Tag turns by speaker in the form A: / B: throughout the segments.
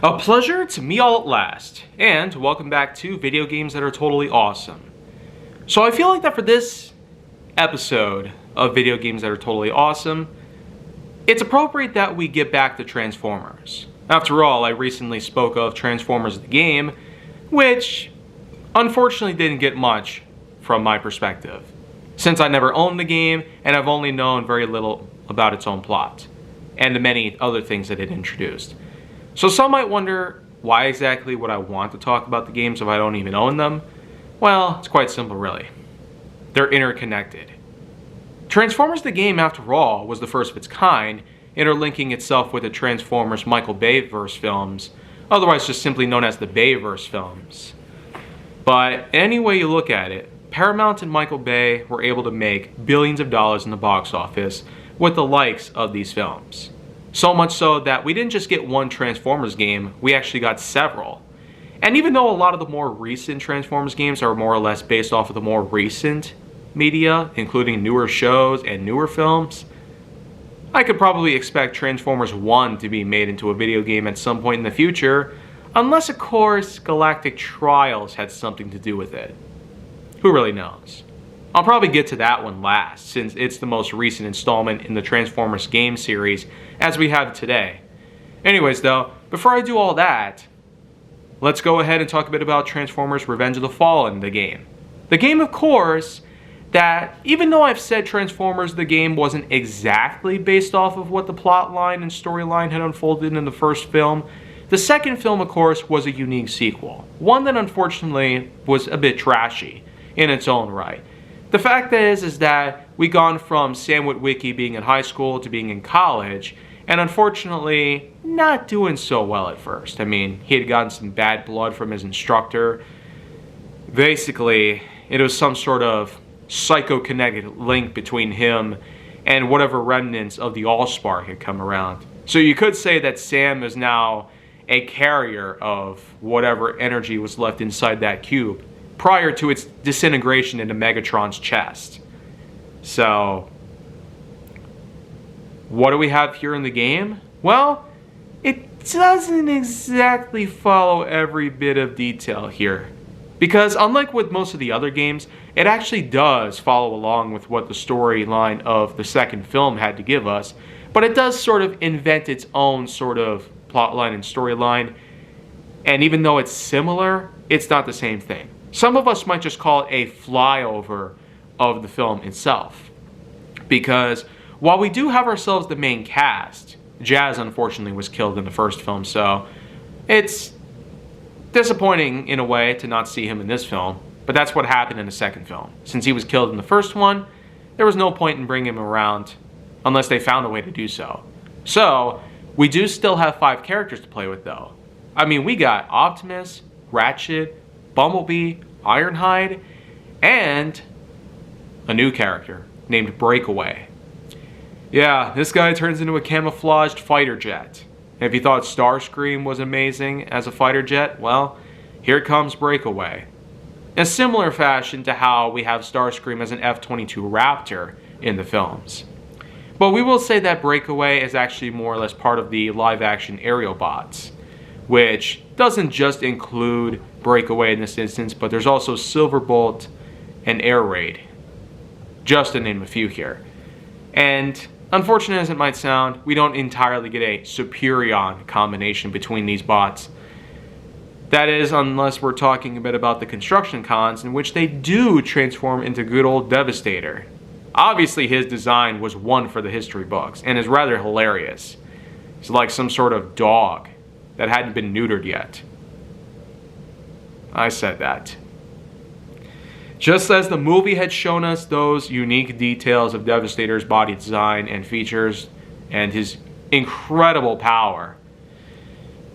A: A pleasure to me all at last, and welcome back to Video Games That Are Totally Awesome. So I feel like that for this episode of Video Games That Are Totally Awesome, it's appropriate that we get back to Transformers. After all, I recently spoke of Transformers the game, which unfortunately didn't get much from my perspective, since I never owned the game and I've only known very little about its own plot, and the many other things that it introduced. So some might wonder, why exactly would I want to talk about the games if I don't even own them? Well, it's quite simple really. They're interconnected. Transformers the game, after all, was the first of its kind, interlinking itself with the Transformers Michael Bay-verse films, otherwise just simply known as the Bayverse films. But any way you look at it, Paramount and Michael Bay were able to make billions of dollars in the box office with the likes of these films. So much so that we didn't just get one Transformers game, we actually got several. And even though a lot of the more recent Transformers games are more or less based off of the more recent media, including newer shows and newer films, I could probably expect Transformers 1 to be made into a video game at some point in the future, unless of course Galactic Trials had something to do with it. Who really knows? I'll probably get to that one last, since it's the most recent installment in the Transformers game series as we have today. Anyways though, before I do all that, let's go ahead and talk a bit about Transformers Revenge of the Fallen, the game. The game, of course, that even though I've said Transformers the game wasn't exactly based off of what the plot line and storyline had unfolded in the first film, the second film, of course, was a unique sequel. One that unfortunately was a bit trashy in its own right. The fact is that we gone from Sam Witwicky being in high school to being in college, and unfortunately not doing so well at first. I mean, he had gotten some bad blood from his instructor. Basically, it was some sort of psychokinetic link between him and whatever remnants of the Allspark had come around. So you could say that Sam is now a carrier of whatever energy was left inside that cube prior to its disintegration into Megatron's chest. So, what do we have here in the game? Well, it doesn't exactly follow every bit of detail here. Because unlike with most of the other games, it actually does follow along with what the storyline of the second film had to give us, but it does sort of invent its own sort of plotline and storyline, and even though it's similar, it's not the same thing. Some of us might just call it a flyover of the film itself. Because while we do have ourselves the main cast, Jazz unfortunately was killed in the first film, so it's disappointing in a way to not see him in this film, but that's what happened in the second film. Since he was killed in the first one, there was no point in bringing him around unless they found a way to do so. So, we do still have 5 characters to play with though. I mean, we got Optimus, Ratchet, Bumblebee, Ironhide, and a new character named Breakaway. Yeah, this guy turns into a camouflaged fighter jet. And if you thought Starscream was amazing as a fighter jet, well, here comes Breakaway. In a similar fashion to how we have Starscream as an F-22 Raptor in the films. But we will say that Breakaway is actually more or less part of the live-action Aerobots, which doesn't just include Breakaway in this instance, but there's also Silverbolt and Air Raid, just to name a few here. And unfortunate as it might sound, we don't entirely get a Superion combination between these bots. That is, unless we're talking a bit about the construction cons, in which they do transform into good old Devastator. Obviously his design was one for the history books, and is rather hilarious. It's like some sort of dog that hadn't been neutered yet. I said that. Just as the movie had shown us those unique details of Devastator's body design and features and his incredible power,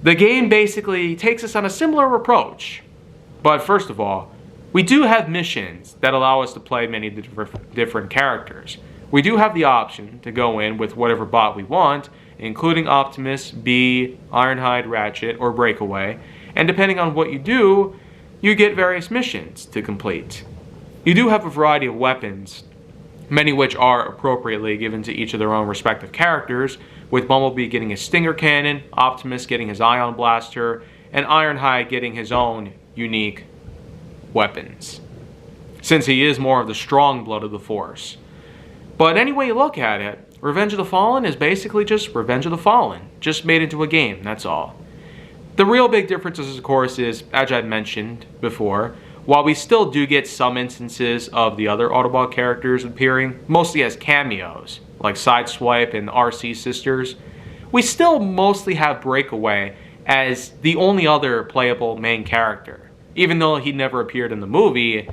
A: the game basically takes us on a similar approach. But first of all, we do have missions that allow us to play many different characters. We do have the option to go in with whatever bot we want, including Optimus, Bee, Ironhide, Ratchet, or Breakaway, and depending on what you do, you get various missions to complete. You do have a variety of weapons, many which are appropriately given to each of their own respective characters, with Bumblebee getting his Stinger Cannon, Optimus getting his Ion Blaster, and Ironhide getting his own unique weapons, since he is more of the strong blood of the Force. But any way you look at it, Revenge of the Fallen is basically just Revenge of the Fallen, just made into a game, that's all. The real big differences, of course, is, as I've mentioned before, while we still do get some instances of the other Autobot characters appearing, mostly as cameos, like Sideswipe and RC Sisters, we still mostly have Breakaway as the only other playable main character. Even though he never appeared in the movie,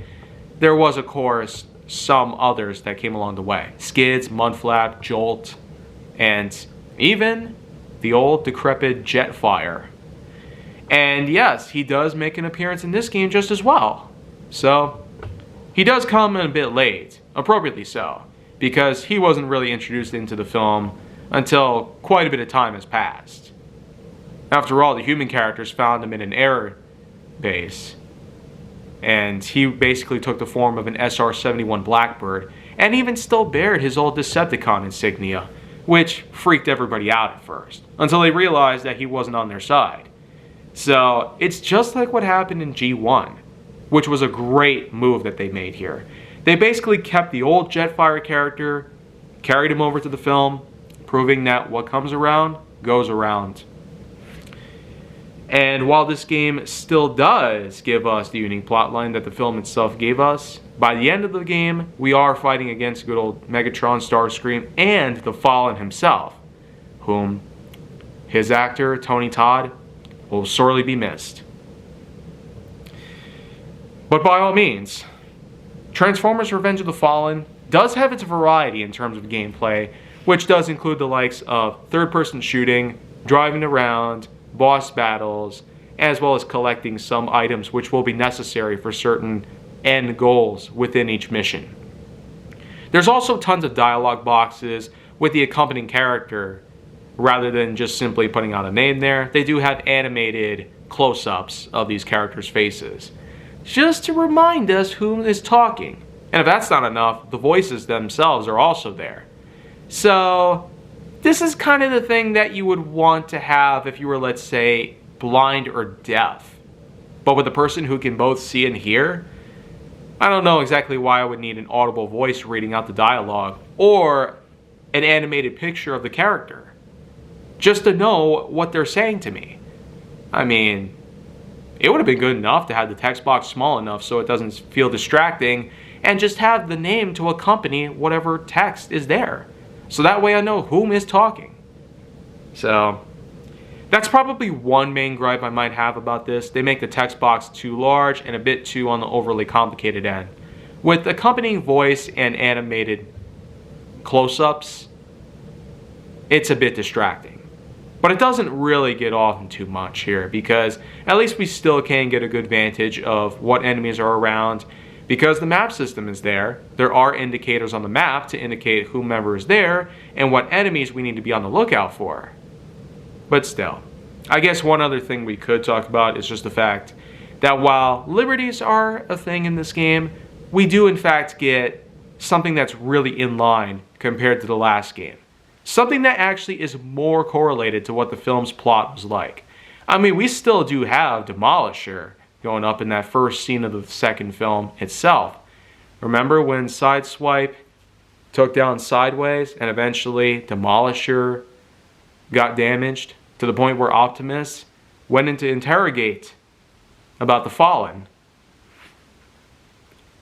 A: there was, of course, some others that came along the way. Skids, Mudflap, Jolt, and even the old decrepit Jetfire. And yes, he does make an appearance in this game just as well. So, he does come in a bit late, appropriately so, because he wasn't really introduced into the film until quite a bit of time has passed. After all, the human characters found him in an air base, and he basically took the form of an SR-71 Blackbird, and even still bared his old Decepticon insignia, which freaked everybody out at first, until they realized that he wasn't on their side. So, it's just like what happened in G1, which was a great move that they made here. They basically kept the old Jetfire character, carried him over to the film, proving that what comes around goes around. And while this game still does give us the unique plotline that the film itself gave us, by the end of the game, we are fighting against good old Megatron, Starscream, and the Fallen himself, whom his actor, Tony Todd, will sorely be missed. But by all means, Transformers Revenge of the Fallen does have its variety in terms of gameplay, which does include the likes of third-person shooting, driving around, boss battles, as well as collecting some items which will be necessary for certain end goals within each mission. There's also tons of dialogue boxes with the accompanying character. Rather than just simply putting out a name there, they do have animated close-ups of these characters' faces, just to remind us who is talking. And if that's not enough, the voices themselves are also there. So, this is kind of the thing that you would want to have if you were, let's say, blind or deaf. But with a person who can both see and hear, I don't know exactly why I would need an audible voice reading out the dialogue, or an animated picture of the character, just to know what they're saying to me. I mean, it would have been good enough to have the text box small enough so it doesn't feel distracting, and just have the name to accompany whatever text is there. So that way I know whom is talking. So, that's probably one main gripe I might have about this. They make the text box too large and a bit too on the overly complicated end. With accompanying voice and animated close-ups, it's a bit distracting. But it doesn't really get off too much here, because at least we still can get a good vantage of what enemies are around. Because the map system is there, there are indicators on the map to indicate whomever is there and what enemies we need to be on the lookout for. But still, I guess one other thing we could talk about is just the fact that while liberties are a thing in this game, we do in fact get something that's really in line compared to the last game. Something that actually is more correlated to what the film's plot was like. I mean, we still do have Demolisher going up in that first scene of the second film itself. Remember when Sideswipe took down Sideways and eventually Demolisher got damaged to the point where Optimus went in to interrogate about the Fallen?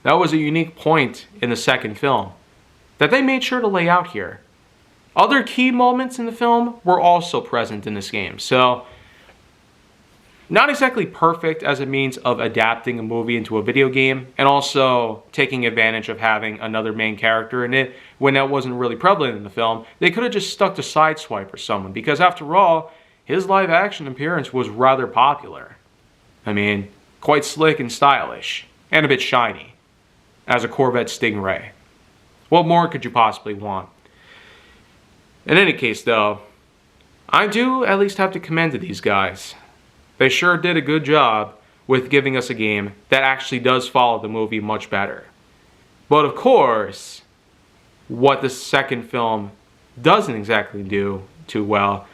A: That was a unique point in the second film that they made sure to lay out here. Other key moments in the film were also present in this game, so not exactly perfect as a means of adapting a movie into a video game, and also taking advantage of having another main character in it when that wasn't really prevalent in the film. They could have just stuck to Sideswipe or someone, because after all, his live action appearance was rather popular. I mean, quite slick and stylish, and a bit shiny, as a Corvette Stingray. What more could you possibly want? In any case though, I do at least have to commend to these guys. They sure did a good job with giving us a game that actually does follow the movie much better. But of course, what the second film doesn't exactly do too well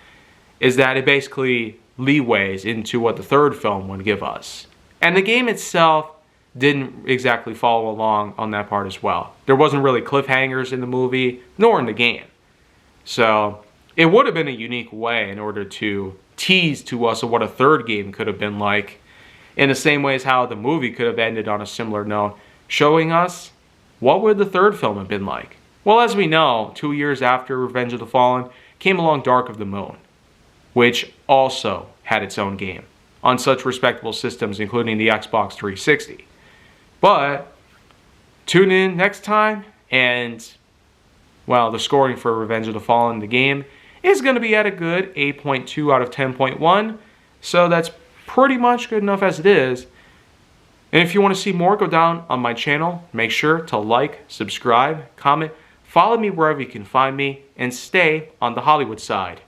A: is that it basically leeways into what the third film would give us. And the game itself didn't exactly follow along on that part as well. There wasn't really cliffhangers in the movie, nor in the game. So it would have been a unique way in order to tease to us of what a third game could have been like, in the same way as how the movie could have ended on a similar note, showing us what would the third film have been like. Well, as we know, 2 years after Revenge of the Fallen came along Dark of the Moon, which also had its own game on such respectable systems, including the Xbox 360. But tune in next time, and well, the scoring for Revenge of the Fallen, the game, is going to be at a good 8.2 out of 10.1, so that's pretty much good enough as it is. And if you want to see more go down on my channel, make sure to like, subscribe, comment, follow me wherever you can find me, and stay on the Hollywood side.